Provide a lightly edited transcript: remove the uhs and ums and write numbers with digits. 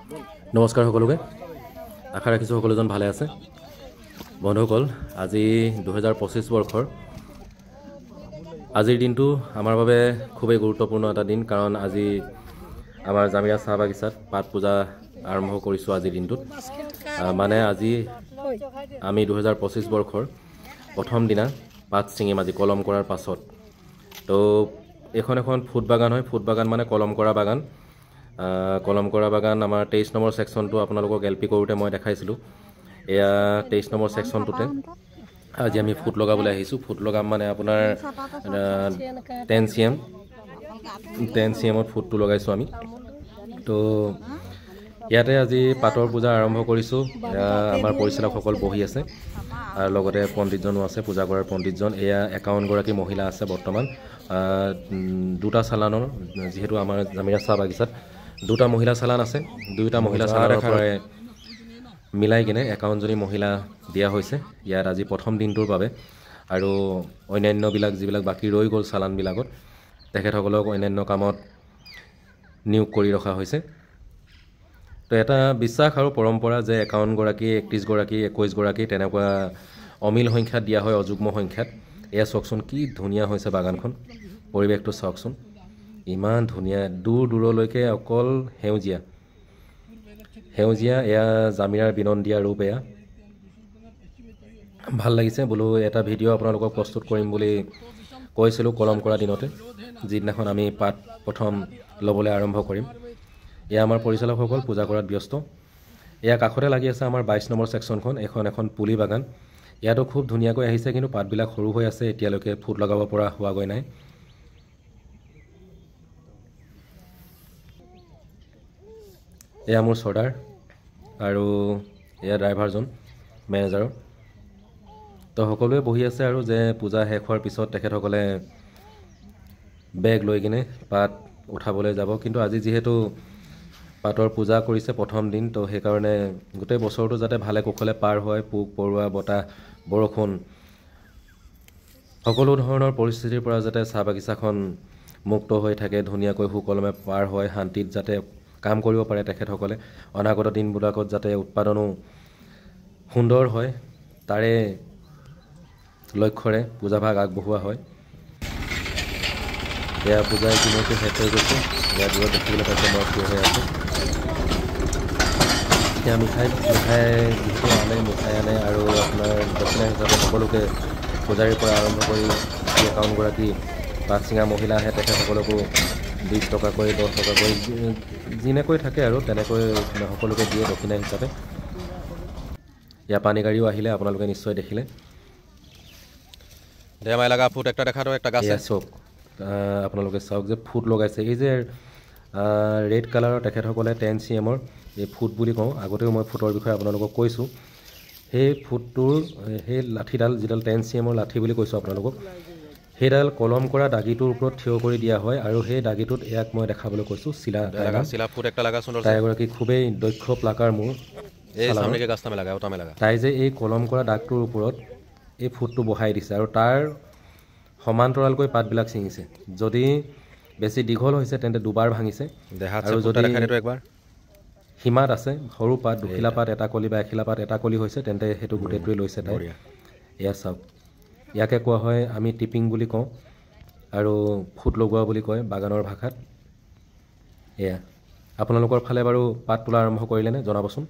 নমস্কাৰ সকলোকে আশা ৰাখিছোঁ সকলোজন ভালে আছে বন্ধুসকল আজি 2025 বৰ্ষৰ আজিৰ দিনটো আমাৰ বাবে খুবেই গুৰুত্বপূৰ্ণ এটা দিন কাৰণ আজি আমাৰ জামিৰা চাহ বাগিচাত পাত পূজা আৰম্ভ কৰিছোঁ আজিৰ দিনটোত মানে আজি আমি 2025 বৰ্ষৰ প্ৰথম দিনা পাত ছিঙিম আজি কলম কৰাৰ পাছত তো এখন ফুট বাগান হয় ফুট বাগান মানে কলম কৰা বাগান আমাৰ 23 নম্বৰ সেকশনটো আপোনালোকক এলপি কৰোতে মই দেখাইছিলোঁ এয়া 23 নম্বৰ সেকশনটোতে আজি আমি ফুট লগাবলৈ আহিছোঁ ফুট লগাম মানে আপোনাৰ 10 cm ফুটটো লগাইছোঁ আমি তো ইয়াতে আজি পাতৰ পূজা আৰম্ভ কৰিছোঁ আমাৰ পৰিচালকসকল বহি আছে আৰু লগতে পণ্ডিতজনো আছে পূজা কৰাৰ পণ্ডিতজন এয়া 51 গৰাকী মহিলা আছে বৰ্তমান দুটা চালানৰ যেহেতু আমাৰ জামিৰা চাহ বাগিচাত দুটা মহিলা চালান আছে দুইটা মহিলা চালানৰ পৰাই মিলাই কিনে 51 জনী মহিলা দিয়া হৈছে ইয়াত আজি প্ৰথম দিনটোৰ বাবে আৰু অন্যান্য বিলাক যিবিলাক বাকি ৰৈ গ'ল চালান বিলাকত তেখেতসকলক অন্যান্য কামত নিয়োগ কৰি ৰখা হৈছে তো এটা বিশ্বাস আৰু পৰম্পৰা যে 51 গৰাকী 31 গৰাকী 21 গৰাকী তেনেকুৱা অমিল সংখ্যাত দিয়া হয় অযুগ্ম সংখ্যাত এয়া চাওকচোন কি ধুনীয়া হৈছে বাগানখন পৰিৱেশটো চাওকচোন ইমান ধুনীয়া দূৰ দূৰলৈকে অকল হেউজিয়া এয়া জামিৰাৰ বিনন্দীয়া ৰূপ এয়া ভাল লাগিছে বোলো এটা ভিডিঅ' আপোনালোকক প্ৰস্তুত কৰিম বুলি কৈছিলোঁ কলম কৰা দিনতে যিদিনাখন আমি পাত প্ৰথম ল'বলৈ আৰম্ভ কৰিম এয়া আমাৰ পৰিচালকসকল পূজা কৰাত ব্যস্ত এয়া কাষতে লাগি আছে আমাৰ 22 নম্বৰ সেকশনখন এখন পুলি বাগান ইয়াতো খুব ধুনীয়াকৈ আহিছে কিন্তু পাতবিলাক সৰু হৈ আছে এতিয়ালৈকে ফুট লগাব পৰা হোৱাগৈ নাই এয়া মোৰ চৰ্দাৰ আৰু এয়া ড্ৰাইভাৰজন মেনেজাৰৰ তো সকলোৱে বহি আছে আৰু যে পূজা শেষ হোৱাৰ পিছত তেখেতসকলে বেগ লৈ কিনে পাত উঠাবলৈ যাব কিন্তু আজি যিহেতু পাতৰ পূজা কৰিছে প্ৰথম দিন তো সেইকাৰণে গোটেই বছৰটো যাতে ভালে কুশলে পাৰ হয় পোক পৰুৱা বতাহ বৰষুণ সকলো ধৰণৰ পৰিস্থিতিৰ পৰা যাতে চাহ বাগিচাখন মুক্ত হৈ থাকে ধুনীয়াকৈ সুকলমে পাৰ হয় শান্তিত যাতে কাম কৰিব পাৰে তেখেতসকলে অনাগত দিনবিলাকত যাতে উৎপাদনো সুন্দৰ হয় তাৰে লক্ষ্যৰে পূজাভাগ আগবঢ়োৱা হয় এয়া পূজা ইতিমধ্যে শেষ হৈ গৈছে ইয়াৰ দূৰত দেখিবলৈ পাইছে মই থিয় হৈ আছোঁ এতিয়া মিঠাই যিহেতু মিঠাই আনে আৰু আপোনাৰ দক্ষিণা হিচাপে সকলোকে পূজাৰীৰ পৰা আৰম্ভ কৰি 51 গৰাকী পাত ছিঙা মহিলা আহে তেখেতসকলকো 20 টকাকৈ 10 টকাকৈ যেনেকৈ থাকে আৰু তেনেকৈ সকলোকে দিয়ে দক্ষিণা হিচাপে ইয়াৰ পানী গাড়ীও আহিলে আপোনালোকে নিশ্চয় দেখিলে দেমাই লাগা ফুট একটা দেখা তো একটা গাছ চাওক আপোনালোকে চাওক যে ফুট লগাইছে এই যে ৰেড কালাৰৰ তেখেতসকলে 10 cm এই ফুট বুলি কওঁ আগতেও মই ফুটৰ বিষয়ে আপোনালোকক কৈছোঁ সেই ফুটটোৰ সেই লাঠিডাল যিডাল 10 cm লাঠি বুলি কৈছোঁ আপোনালোকক সেইডাল কলম কৰা দাগিটোৰ ওপৰত থিয় কৰি দিয়া হয় আৰু সেই দাগিটোত ইয়াক মই দেখাবলৈ কৈছোঁ চিলা ফুট একটা লাগা সুন্দৰ তাই এগৰাকী খুবেই দক্ষ প্লাকাৰ মোৰ এই সামনেকে গাছটা মে লাগা ওটা মে লাগা তাই যে এই কলম কৰা দাগটোৰ ওপৰত এই ফুটটো বহাই দিছে আৰু তাৰ সমান্তৰালকৈ পাতবিলাক ছিঙিছে যদি বেছি দীঘল হৈছে তেন্তে দুবাৰ ভাঙিছে আৰু যদি দেখাইটো একবাৰ হিমাত আছে সৰু পাত দুখিলা পাত এটা কলি বা এখিলা পাত এটা কলি হৈছে তেন্তে হেতু গুটেটোই লৈছে তাই এয়া চাওক ইয়াকে কোৱা হয় আমি টিপিং বুলি কওঁ আৰু ফুট লগোৱা বুলি কয় বাগানৰ ভাষাত এয়া আপোনালোকৰ ফালে বাৰু পাত তোলা আৰম্ভ কৰিলেনে জনাবচোন